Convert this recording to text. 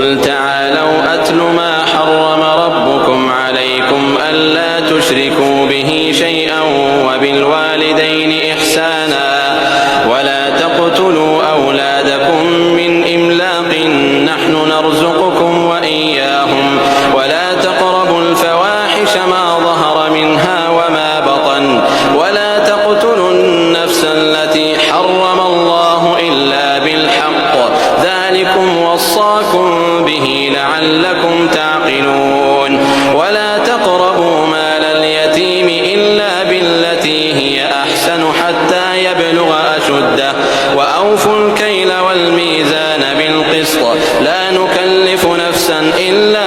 قل تعالوا أتل ما حرم ربكم عليكم ألا تشركوا به شيئا وبالوالدين إحسانا ولا تقتلوا أولادكم من إملاق نحن نرزقكم وإياهم ولا تقربوا الفواحش ما ظهر منها وما بطن ولا تقتلوا النفس التي حرم الله إلا بالحق ذلكم وصاكم به لعلكم تعقلون ولا تقربوا مال اليتيم إلا بالتي هي أحسن حتى يبلغ أشده وأوفوا الكيل والميزان بالقسط لا نكلف نفسا إلا